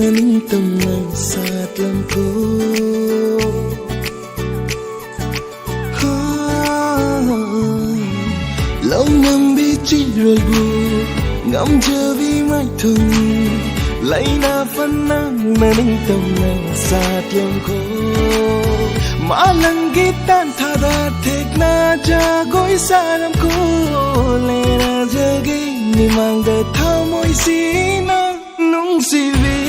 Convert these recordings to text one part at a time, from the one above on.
naning tamang satlam ko lâu năm bi chỉ rồi buồn ngắm chờ vì mãi thùng lấy na phân nang naning tamang satlam ko malang gitan thada thek na jagoi saram ko le na jagi ni mang de thamoi sina nung sivi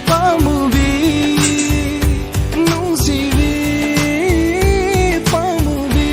pamuvi nung sivi pamuvi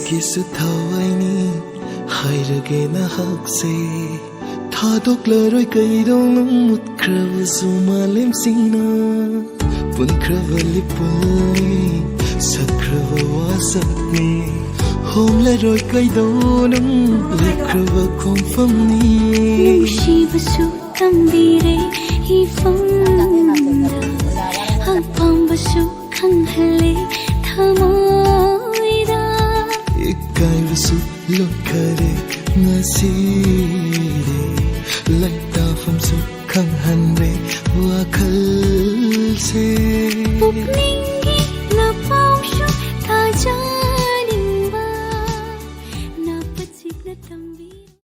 Kisu thawai ni hairage na hakse thadok laroi kaidong mut krav sumalem sina pun kravali puli sakrava wasakni hom laroi kaidong le krava khomfamni shivasu tambire hi famda hapam basu khanghale thamo Kaivasu lokare nasire laita famsu khang hanre wakhal se pupning